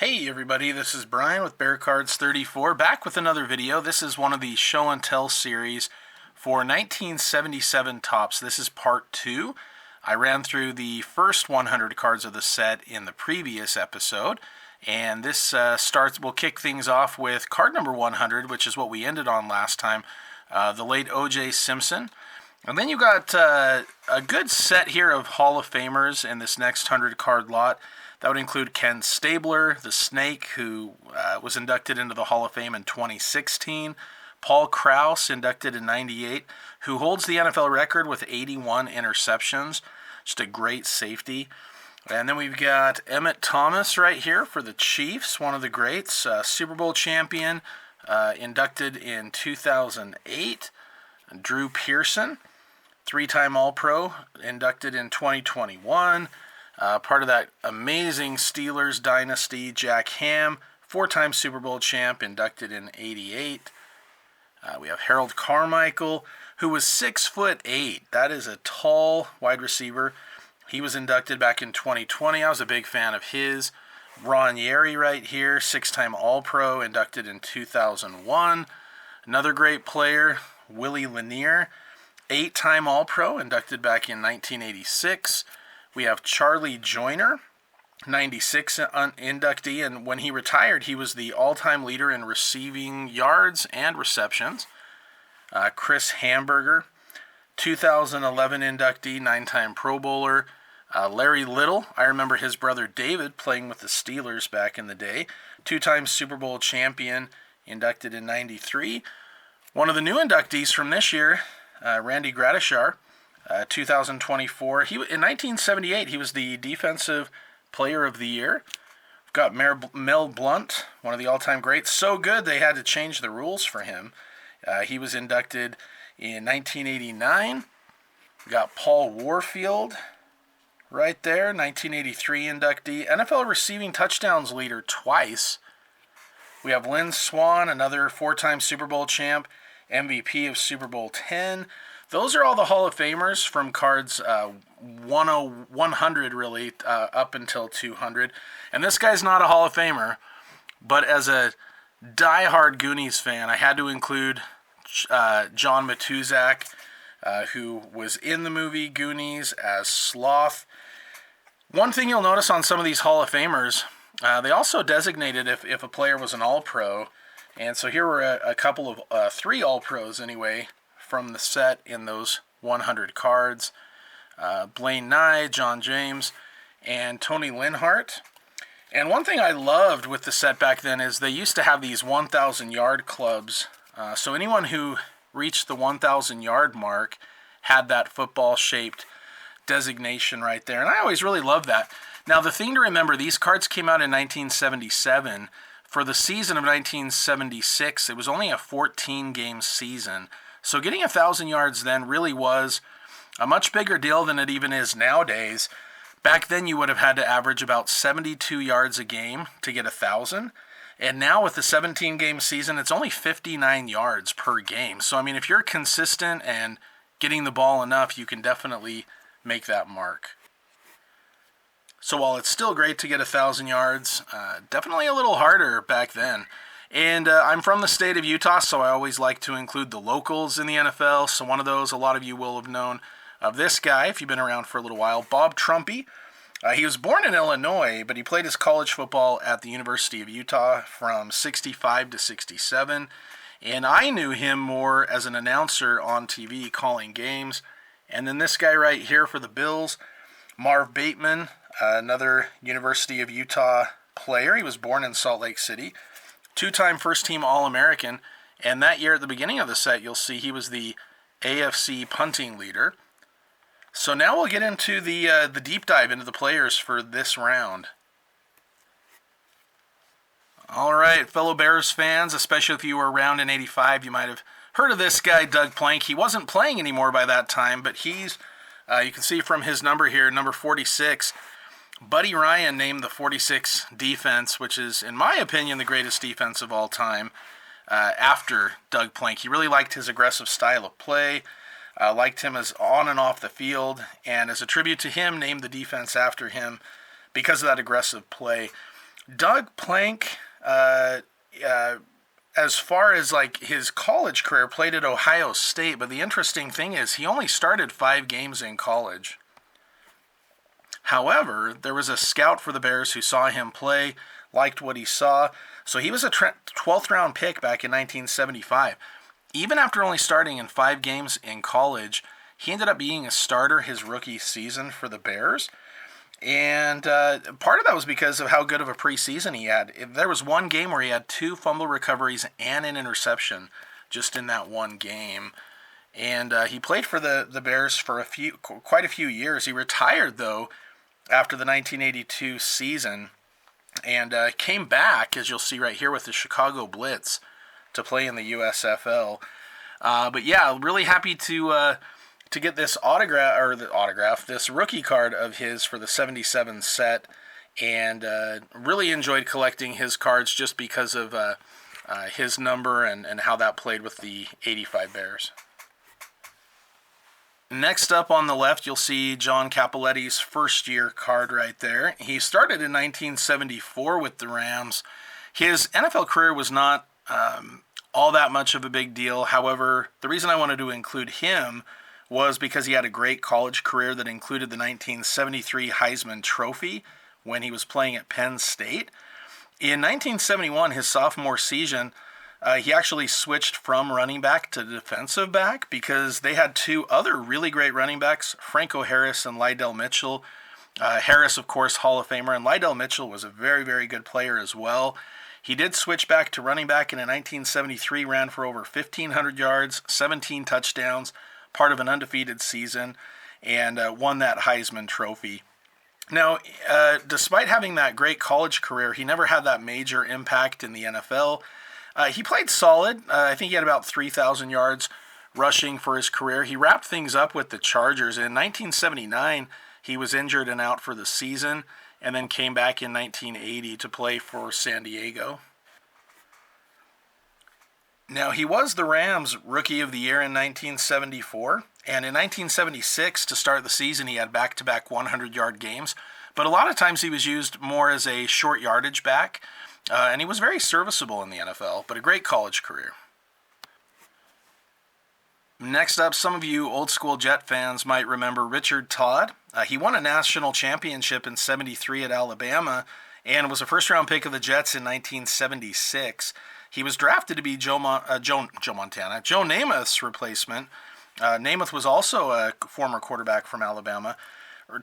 Hey everybody, this is Brian with Bear Cards 34, back with another video. This is one of the show and tell series for 1977 Topps. This is part 2. I ran through the first 100 cards of the set in the previous episode, and this we'll kick things off with card number 100, which is what we ended on last time, the late O.J. Simpson. And then you got a good set here of Hall of Famers in this next 100 card lot. That would include Ken Stabler, the Snake, who was inducted into the Hall of Fame in 2016. Paul Krause, inducted in 98, who holds the NFL record with 81 interceptions. Just a great safety. And then we've got Emmett Thomas right here for the Chiefs, one of the greats. Super Bowl champion, inducted in 2008. Drew Pearson, three-time All-Pro, inducted in 2021. Part of that amazing Steelers dynasty. Jack Ham, four-time Super Bowl champ, inducted in 88. We have Harold Carmichael, who was 6'8". That is a tall wide receiver. He was inducted back in 2020. I was a big fan of his. Ron Yeri right here, six-time All-Pro, inducted in 2001. Another great player, Willie Lanier, eight-time All-Pro, inducted back in 1986. We have Charlie Joyner, 96 inductee, and when he retired, he was the all-time leader in receiving yards and receptions. Chris Hamburger, 2011 inductee, nine-time Pro Bowler. Larry Little, I remember his brother David playing with the Steelers back in the day. Two-time Super Bowl champion, inducted in 93. One of the new inductees from this year, Randy Gradishar, 2024. In 1978, he was the Defensive Player of the Year. We've got Mel Blount, one of the all-time greats. So good, they had to change the rules for him. He was inducted in 1989. We've got Paul Warfield right there, 1983 inductee. NFL receiving touchdowns leader twice. We have Lynn Swann, another four-time Super Bowl champ, MVP of Super Bowl 10. Those are all the Hall of Famers from cards 100 really up until 200. And this guy's not a Hall of Famer, but as a diehard Goonies fan, I had to include John Matuzak, who was in the movie Goonies as Sloth. One thing you'll notice on some of these Hall of Famers, they also designated if a player was an All-Pro. And so here were a couple of three All-Pros anyway, from the set in those 100 cards. Blaine Nye, John James, and Tony Linhart. And one thing I loved with the set back then is they used to have these 1,000-yard clubs. So anyone who reached the 1,000-yard mark had that football-shaped designation right there. And I always really loved that. Now, the thing to remember, these cards came out in 1977. For the season of 1976, it was only a 14-game season. So getting 1,000 yards then really was a much bigger deal than it even is nowadays. Back then you would have had to average about 72 yards a game to get 1,000. And now with the 17-game season, it's only 59 yards per game. So, I mean, if you're consistent and getting the ball enough, you can definitely make that mark. So while it's still great to get 1,000 yards, definitely a little harder back then. And I'm from the state of Utah, so I always like to include the locals in the NFL. So one of those, a lot of you will have known of this guy if you've been around for a little while, Bob Trumpy. He was born in Illinois, but he played his college football at the University of Utah from 65 to 67. And I knew him more as an announcer on TV calling games. And then this guy right here for the Bills, Marv Bateman, another University of Utah player. He was born in Salt Lake City. Two-time first-team All-American, and that year at the beginning of the set, you'll see he was the AFC punting leader. So now we'll get into the deep dive into the players for this round. All right, fellow Bears fans, especially if you were around in 85, you might have heard of this guy, Doug Plank. He wasn't playing anymore by that time, but he's, you can see from his number here, number 46, Buddy Ryan named the 46 defense, which is, in my opinion, the greatest defense of all time after Doug Plank. He really liked his aggressive style of play, liked him as on and off the field, and as a tribute to him, named the defense after him because of that aggressive play. Doug Plank, uh, as far as like his college career, played at Ohio State, but the interesting thing is he only started 5 games in college. However, there was a scout for the Bears who saw him play, liked what he saw, so he was a 12th round pick back in 1975. Even after only starting in 5 games in college, he ended up being a starter his rookie season for the Bears. And part of that was because of how good of a preseason he had. There was one game where he had 2 fumble recoveries and an interception just in that one game. And he played for the Bears for quite a few years. He retired, though, after the 1982 season and came back, as you'll see right here, with the Chicago Blitz to play in the USFL. But yeah, really happy to get this this rookie card of his for the 77 set, and really enjoyed collecting his cards just because of his number and how that played with the 85 Bears. Next up on the left, you'll see John Cappelletti's first year card right there. He started in 1974 with the Rams. His NFL career was not all that much of a big deal. However, the reason I wanted to include him was because he had a great college career that included the 1973 Heisman Trophy when he was playing at Penn State. In 1971, his sophomore season, he actually switched from running back to defensive back because they had 2 other really great running backs, Franco Harris and Lydell Mitchell. Harris, of course, Hall of Famer, and Lydell Mitchell was a very, very good player as well. He did switch back to running back, and in 1973 ran for over 1,500 yards, 17 touchdowns, part of an undefeated season, and won that Heisman Trophy. Now, despite having that great college career, he never had that major impact in the NFL. He played solid. I think he had about 3,000 yards rushing for his career. He wrapped things up with the Chargers. In 1979, he was injured and out for the season, and then came back in 1980 to play for San Diego. Now, he was the Rams Rookie of the Year in 1974, and in 1976, to start the season, he had back-to-back 100-yard games, but a lot of times he was used more as a short yardage back, and he was very serviceable in the NFL, but a great college career. Next up, some of you old-school Jet fans might remember Richard Todd. He won a national championship in '73 at Alabama and was a first-round pick of the Jets in 1976. He was drafted to be Joe Namath's replacement. Namath was also a former quarterback from Alabama.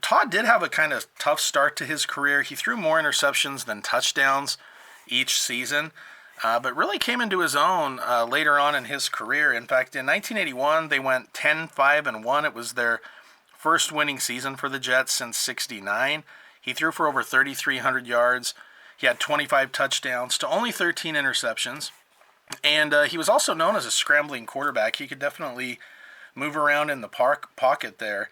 Todd did have a kind of tough start to his career. He threw more interceptions than touchdowns each season, but really came into his own later on in his career. In fact, in 1981, they went 10-5-1. It was their first winning season for the Jets since '69. He threw for over 3,300 yards. He had 25 touchdowns to only 13 interceptions. And he was also known as a scrambling quarterback. He could definitely move around in the pocket there.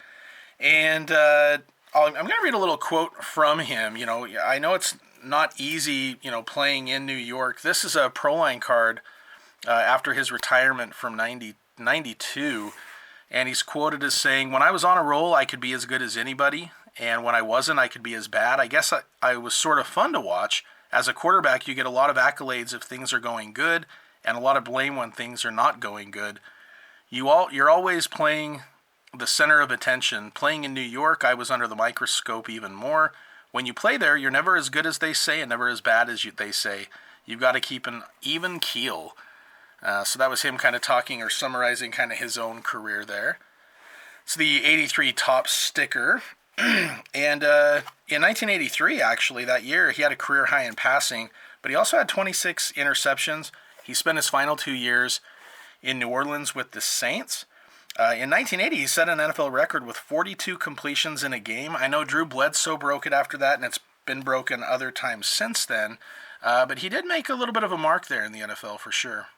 And I'm going to read a little quote from him. You know, I know it's not easy, playing in New York. This is a Proline card after his retirement from 92. And he's quoted as saying, "When I was on a roll, I could be as good as anybody. And when I wasn't, I could be as bad. I guess I was sort of fun to watch. As a quarterback, you get a lot of accolades if things are going good, and a lot of blame when things are not going good. You're always playing the center of attention. Playing in New York, I was under the microscope even more. When you play there, you're never as good as they say and never as bad as they say. You've got to keep an even keel." So that was him kind of talking or summarizing kind of his own career there. It's the '83 Top sticker. And in 1983, actually, that year, he had a career high in passing, but he also had 26 interceptions. He spent his final 2 years in New Orleans with the Saints. In 1980, he set an NFL record with 42 completions in a game. I know Drew Bledsoe broke it after that, and it's been broken other times since then. But he did make a little bit of a mark there in the NFL for sure.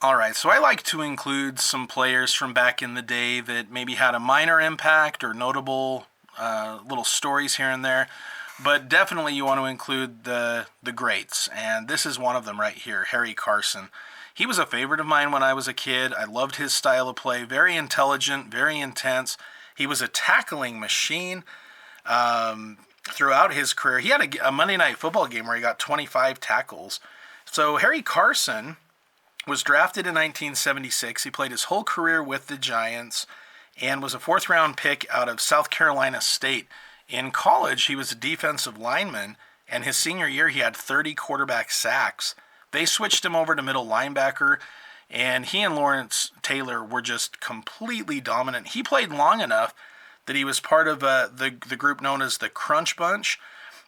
All right, so I like to include some players from back in the day that maybe had a minor impact or notable little stories here and there, but definitely you want to include the greats, and this is one of them right here, Harry Carson. He was a favorite of mine when I was a kid. I loved his style of play, very intelligent, very intense. He was a tackling machine. throughout his career. He had a Monday Night Football game where he got 25 tackles. So Harry Carson was drafted in 1976. He played his whole career with the Giants and was a fourth-round pick out of South Carolina State. In college, he was a defensive lineman, and his senior year, he had 30 quarterback sacks. They switched him over to middle linebacker, and he and Lawrence Taylor were just completely dominant. He played long enough that he was part of the group known as the Crunch Bunch,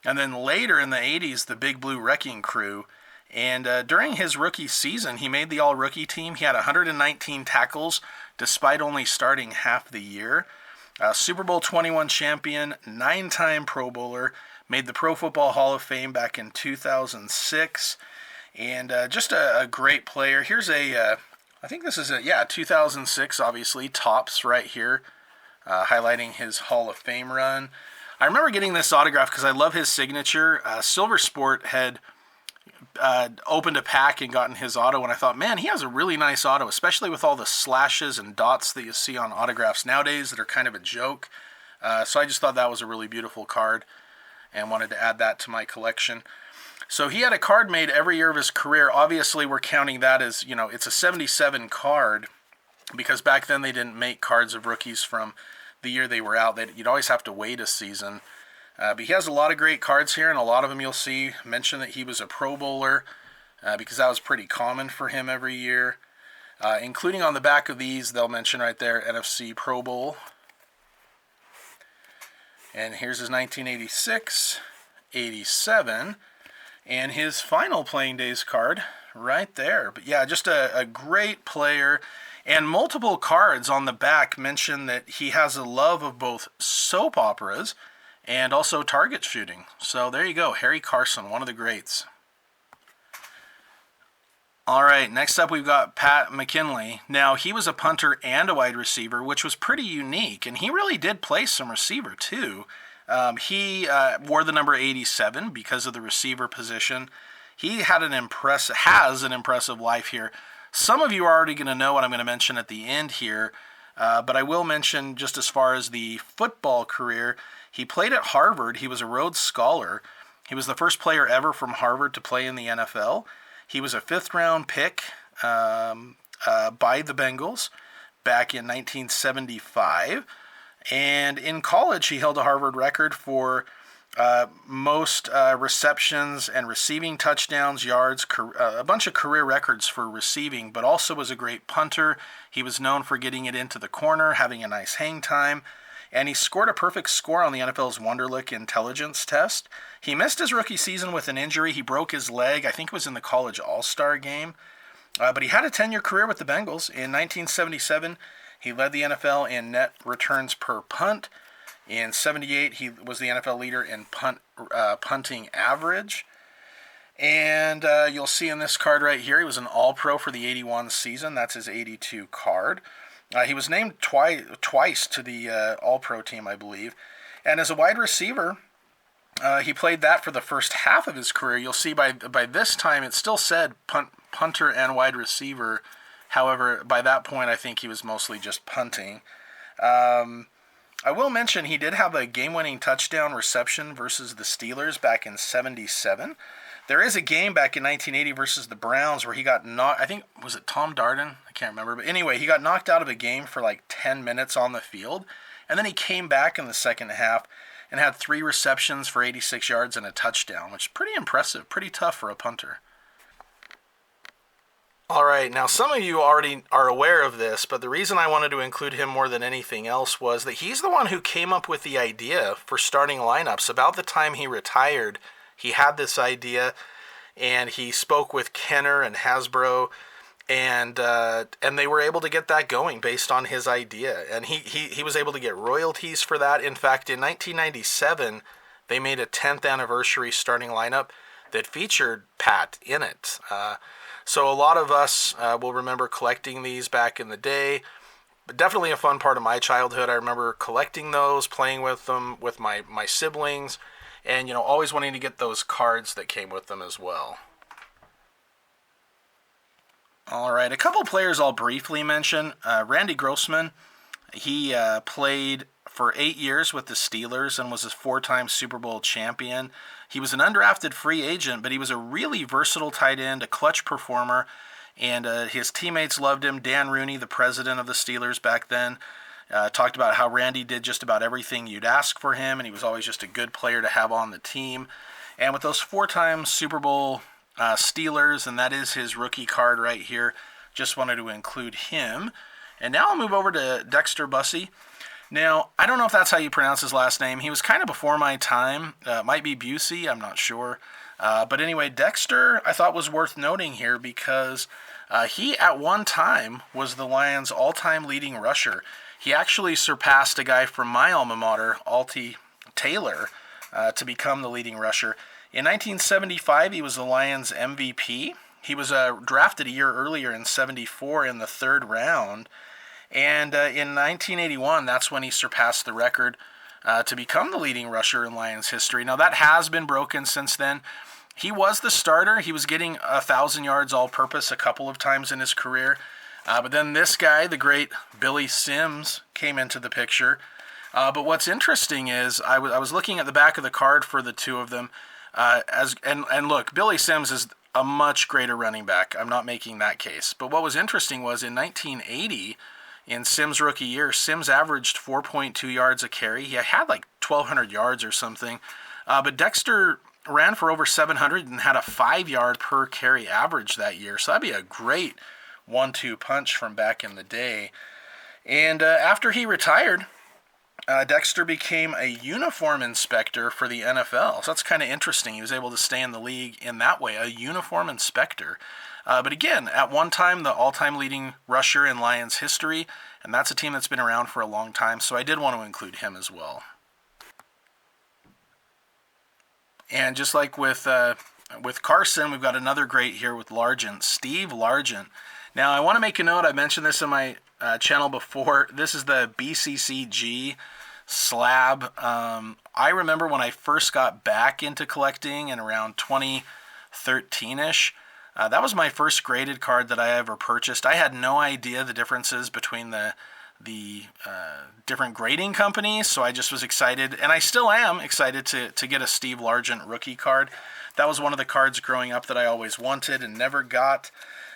and then later in the 80s, the Big Blue Wrecking Crew. And during his rookie season, he made the all-rookie team. He had 119 tackles, despite only starting half the year. Super Bowl 21 champion, 9-time Pro Bowler, made the Pro Football Hall of Fame back in 2006, and just a great player. Here's I think this is 2006, obviously, Topps right here, highlighting his Hall of Fame run. I remember getting this autograph because I love his signature. Silver Sport had opened a pack and gotten his auto, and I thought, man, he has a really nice auto, especially with all the slashes and dots that you see on autographs nowadays that are kind of a joke. So I just thought that was a really beautiful card and wanted to add that to my collection. So he had a card made every year of his career. Obviously, we're counting that as, it's a 77 card because back then they didn't make cards of rookies from the year they were out. You'd always have to wait a season. But he has a lot of great cards here, and a lot of them you'll see mention that he was a Pro Bowler because that was pretty common for him every year. Including on the back of these, they'll mention right there, NFC Pro Bowl. And here's his 1986, 87, and his final playing days card right there. But yeah, just a great player. And multiple cards on the back mention that he has a love of both soap operas and also target shooting. So there you go, Harry Carson, one of the greats. All right, next up we've got Pat McKinley. Now, he was a punter and a wide receiver, which was pretty unique, and he really did play some receiver too. He wore the number 87 because of the receiver position. He has an impressive life here. Some of you are already going to know what I'm going to mention at the end here, but I will mention just as far as the football career, he played at Harvard. He was a Rhodes Scholar. He was the first player ever from Harvard to play in the NFL. He was a fifth-round pick by the Bengals back in 1975. And in college, he held a Harvard record for most receptions and receiving touchdowns, yards, a bunch of career records for receiving, but also was a great punter. He was known for getting it into the corner, having a nice hang time. And he scored a perfect score on the NFL's Wonderlic intelligence test. He missed his rookie season with an injury. He broke his leg. I think it was in the college all-star game. But he had a 10-year career with the Bengals. In 1977, he led the NFL in net returns per punt. In 78, he was the NFL leader in punting average. And you'll see in this card right here, he was an All-Pro for the 81 season. That's his 82 card. He was named twice to the All-Pro team, I believe. And as a wide receiver, he played that for the first half of his career. You'll see by this time it still said punter and wide receiver. However, by that point, I think he was mostly just punting. I will mention he did have a game-winning touchdown reception versus the Steelers back in 77. There is a game back in 1980 versus the Browns where he got knocked, I think, was it Tom Darden? I can't remember. But anyway, he got knocked out of a game for like 10 minutes on the field. And then he came back in the second half and had 3 receptions for 86 yards and a touchdown, which is pretty impressive, pretty tough for a punter. All right, now some of you already are aware of this, but the reason I wanted to include him more than anything else was that he's the one who came up with the idea for starting lineups. About the time he retired, he had this idea, and he spoke with Kenner and Hasbro, and they were able to get that going based on his idea. And he was able to get royalties for that. In fact, in 1997, they made a 10th anniversary starting lineup that featured Pat in it. So a lot of us will remember collecting these back in the day. But definitely a fun part of my childhood. I remember collecting those, playing with them with my siblings, and always wanting to get those cards that came with them as well. All right, a couple players I'll briefly mention. Randy Grossman, he played for 8 years with the Steelers and was a 4-time Super Bowl champion. He was an undrafted free agent, but he was a really versatile tight end, a clutch performer, and his teammates loved him. Dan Rooney, the president of the Steelers back then, talked about how Randy did just about everything you'd ask for him, and he was always just a good player to have on the team. And with those 4-time Super Bowl Steelers, and that is his rookie card right here, just wanted to include him. And now I'll move over to Dexter Bussey. Now, I don't know if that's how you pronounce his last name. He was kind of before my time. Might be Busey, I'm not sure. But anyway, Dexter I thought was worth noting here because he at one time was the Lions' all-time leading rusher. He actually surpassed a guy from my alma mater, Alty Taylor, to become the leading rusher. In 1975, he was the Lions' MVP. He was drafted a year earlier in 74 in the 3rd round. And in 1981, that's when he surpassed the record to become the leading rusher in Lions history. Now, that has been broken since then. He was the starter. He was getting 1,000 yards all-purpose a couple of times in his career. But then this guy, the great Billy Sims, came into the picture. But what's interesting is I was looking at the back of the card for the two of them. And look, Billy Sims is a much greater running back. I'm not making that case. But what was interesting was in 1980, in Sims' rookie year, Sims averaged 4.2 yards a carry. He had like 1,200 yards or something. But Dexter ran for over 700 and had a 5-yard per carry average that year. So that'd be a great 1-2 punch from back in the day. And after he retired, Dexter became a uniform inspector for the NFL. So that's kind of interesting. He was able to stay in the league in that way, a uniform inspector. But again, at one time, the all-time leading rusher in Lions history, and that's a team that's been around for a long time, so I did want to include him as well. And just like with Carson, we've got another great here with Largent, Steve Largent. Now, I want to make a note. I mentioned this in my channel before. This is the BCCG slab. I remember when I first got back into collecting in around 2013-ish. That was my first graded card that I ever purchased. I had no idea the differences between the different grading companies, so I just was excited, and I still am excited to get a Steve Largent rookie card. That was one of the cards growing up that I always wanted and never got.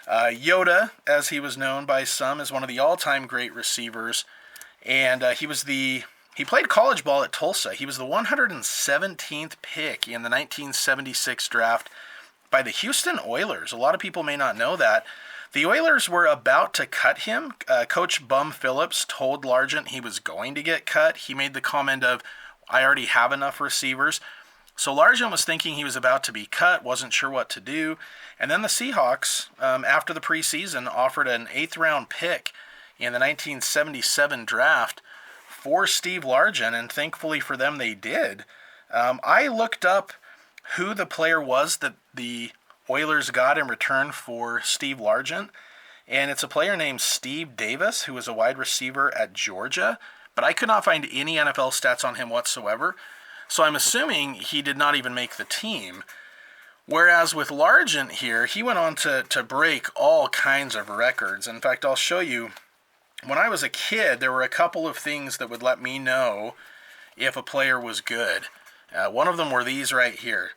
Yoda, as he was known by some, is one of the all-time great receivers, and he played college ball at Tulsa. He was the 117th pick in the 1976 draft by the Houston Oilers. A lot of people may not know that. The Oilers were about to cut him. Coach Bum Phillips told Largent he was going to get cut. He made the comment of, I already have enough receivers. So Largent was thinking he was about to be cut, wasn't sure what to do. And then the Seahawks, after the preseason, offered an 8th-round pick in the 1977 draft for Steve Largent, and thankfully for them they did. I looked up who the player was that the Oilers got in return for Steve Largent, and it's a player named Steve Davis, who was a wide receiver at Georgia, but I could not find any NFL stats on him whatsoever, so I'm assuming he did not even make the team. Whereas with Largent here, he went on to break all kinds of records. In fact, I'll show you, when I was a kid, there were a couple of things that would let me know if a player was good. One of them were these right here.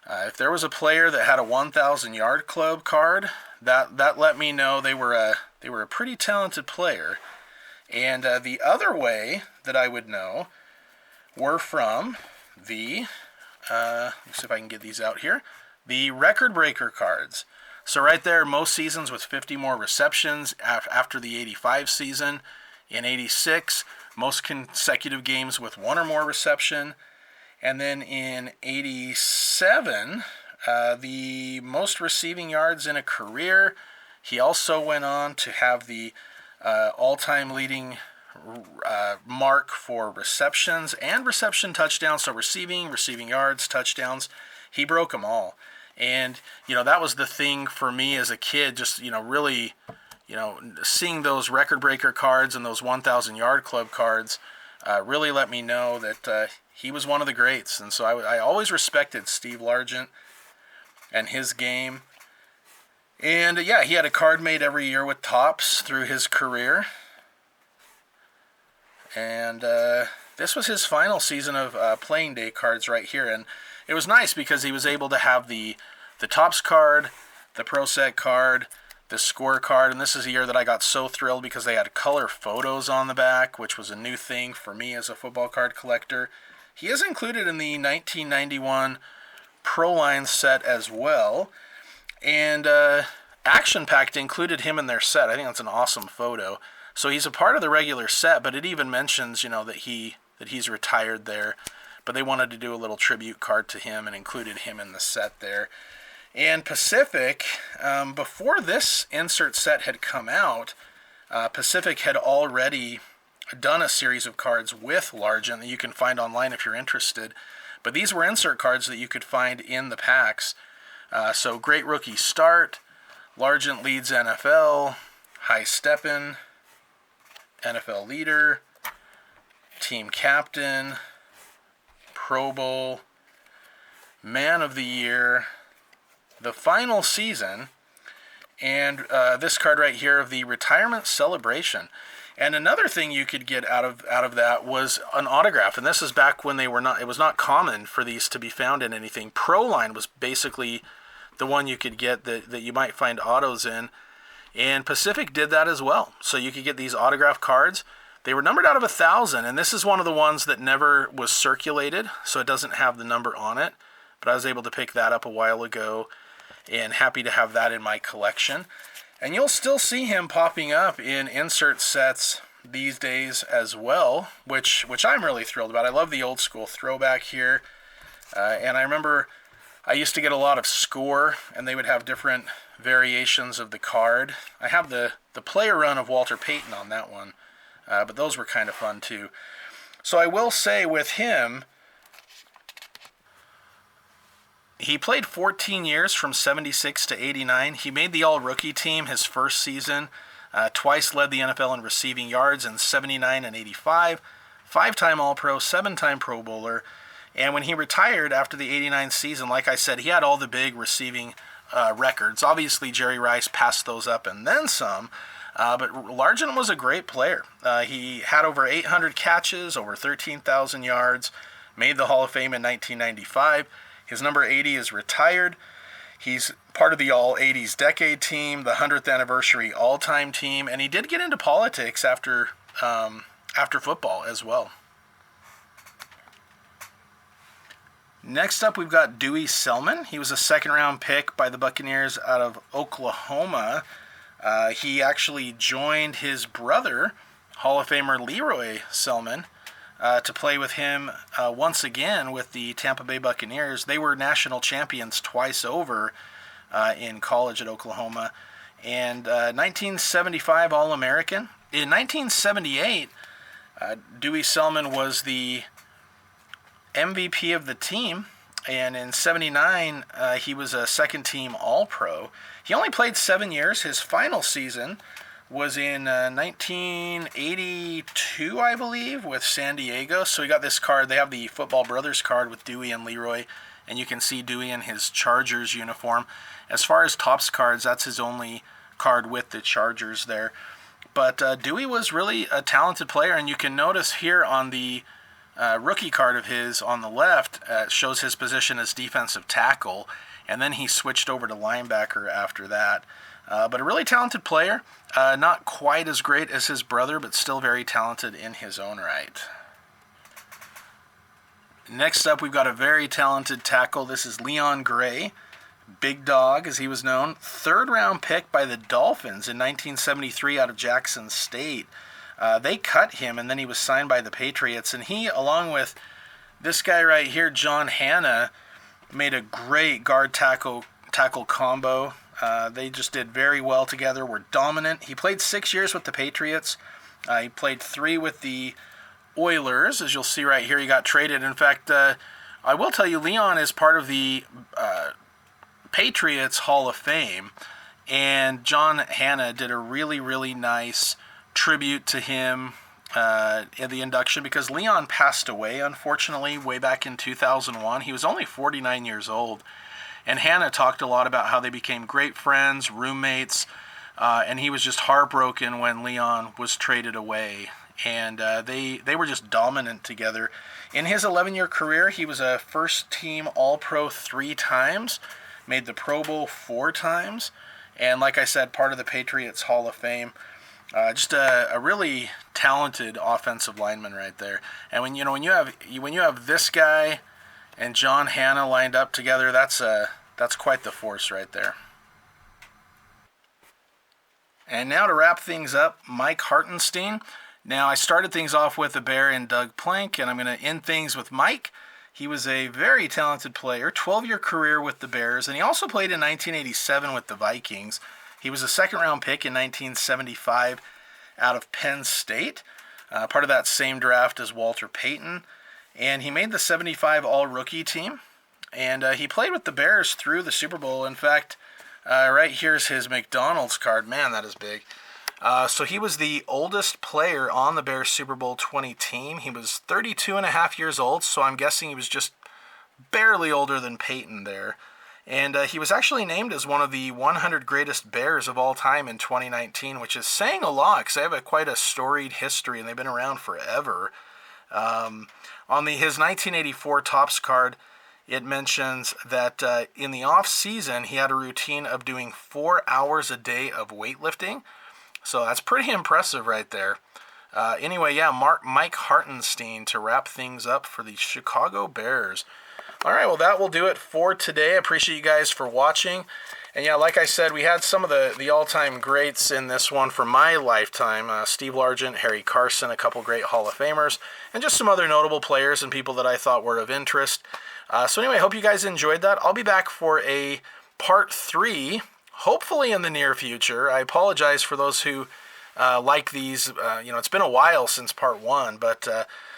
If there was a player that had a 1,000-yard club card, that let me know they were a pretty talented player. And the other way that I would know were from the, let's see if I can get these out here, the record breaker cards. So right there, most seasons with 50 more receptions after the 85 season. In 86, most consecutive games with 1 or more reception. And then in 87, the most receiving yards in a career. He also went on to have the all-time leading mark for receptions and reception touchdowns. So receiving yards, touchdowns, he broke them all. And, that was the thing for me as a kid, just, really, seeing those record breaker cards and those 1,000-yard club cards really let me know that he was one of the greats. And so I always respected Steve Largent and his game. And, yeah, he had a card made every year with Topps through his career. And this was his final season of playing day cards right here, and it was nice because he was able to have the Topps card, the Pro Set card, the score card, and this is a year that I got so thrilled because they had color photos on the back, which was a new thing for me as a football card collector. He is included in the 1991 Pro Line set as well, and Action Packed included him in their set. I think that's an awesome photo. So he's a part of the regular set, but it even mentions, that he's retired there. But they wanted to do a little tribute card to him and included him in the set there. And Pacific, before this insert set had come out, Pacific had already done a series of cards with Largent that you can find online if you're interested. But these were insert cards that you could find in the packs. So Great Rookie Start, Largent Leads NFL, High Steppin', NFL Leader, Team Captain, Pro Bowl, Man of the Year, the Final Season, and this card right here of the Retirement Celebration. And another thing you could get out of that was an autograph, and this is back when it was not common for these to be found in anything. Pro Line was basically the one you could get that you might find autos in, and Pacific did that as well. So you could get these autograph cards. They were numbered out of 1,000, and this is one of the ones that never was circulated, so it doesn't have the number on it. But I was able to pick that up a while ago, and happy to have that in my collection. And you'll still see him popping up in insert sets these days as well, which I'm really thrilled about. I love the old school throwback here. And I remember I used to get a lot of Score, and they would have different variations of the card. I have the player run of Walter Payton on that one, but those were kind of fun too. So I will say with him, he played 14 years from 76 to 89. He made the All-Rookie team his first season, twice led the NFL in receiving yards in 79 and 85, 5-time All-Pro, 7-time Pro Bowler. And when he retired after the 89 season, like I said, he had all the big receiving records. Obviously, Jerry Rice passed those up and then some, but Largent was a great player. He had over 800 catches, over 13,000 yards, made the Hall of Fame in 1995. His number 80 is retired. He's part of the All-80s Decade team, the 100th Anniversary All-Time team, and he did get into politics after football as well. Next up, we've got Dewey Selmon. He was a second-round pick by the Buccaneers out of Oklahoma. He actually joined his brother, Hall of Famer Leroy Selmon, to play with him once again with the Tampa Bay Buccaneers. They were national champions twice over in college at Oklahoma. And 1975 All-American. In 1978, Dewey Selmon was the MVP of the team, and in 79 he was a second-team All-Pro. He only played 7 years. His final season was in 1982, I believe, with San Diego. So he got this card. They have the Football Brothers card with Dewey and Leroy, and you can see Dewey in his Chargers uniform. As far as Topps cards, that's his only card with the Chargers there. But Dewey was really a talented player, and you can notice here on the rookie card of his on the left shows his position as defensive tackle, and then he switched over to linebacker after that. But a really talented player, not quite as great as his brother, but still very talented in his own right. Next up, we've got a very talented tackle. This is Leon Gray, Big Dog as he was known, third-round pick by the Dolphins in 1973 out of Jackson State. They cut him, and then he was signed by the Patriots. And he, along with this guy right here, John Hanna, made a great guard tackle combo. They just did very well together, were dominant. He played 6 years with the Patriots. He played 3 with the Oilers. As you'll see right here, he got traded. In fact, I will tell you, Leon is part of the Patriots Hall of Fame. And John Hanna did a really, really nice tribute to him in the induction, because Leon passed away, unfortunately, way back in 2001. He was only 49 years old. And Hanna talked a lot about how they became great friends, roommates, and he was just heartbroken when Leon was traded away. and they were just dominant together. In his 11-year career, he was a first-team All-Pro 3 times, made the Pro Bowl 4 times, and like I said, part of the Patriots Hall of Fame. Just a really talented offensive lineman right there. And when you have this guy and John Hannah lined up together, that's quite the force right there. And now to wrap things up, Mike Hartenstein. Now, I started things off with a Bear and Doug Plank, and I'm going to end things with Mike. He was a very talented player, 12-year career with the Bears, and he also played in 1987 with the Vikings. He was a second-round pick in 1975 out of Penn State, part of that same draft as Walter Payton, and he made the 75 All-Rookie team, and he played with the Bears through the Super Bowl. In fact, right here's his McDonald's card. Man, that is big. So he was the oldest player on the Bears Super Bowl 20 team. He was 32 and a half years old, so I'm guessing he was just barely older than Peyton there. And he was actually named as one of the 100 greatest Bears of all time in 2019, which is saying a lot because they have quite a storied history and they've been around forever. On his 1984 Topps card, it mentions that in the off season he had a routine of doing 4 hours a day of weightlifting. So that's pretty impressive right there. Anyway, yeah, Mike Hartenstein to wrap things up for the Chicago Bears. All right, well, that will do it for today. I appreciate you guys for watching. And yeah, like I said, we had some of the all-time greats in this one from my lifetime. Steve Largent, Harry Carson, a couple great Hall of Famers, and just some other notable players and people that I thought were of interest. So anyway, I hope you guys enjoyed that. I'll be back for a part 3, hopefully in the near future. I apologize for those who like these. It's been a while since part 1, but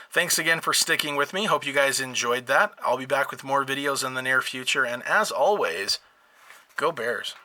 thanks again for sticking with me. Hope you guys enjoyed that. I'll be back with more videos in the near future, and as always, go Bears.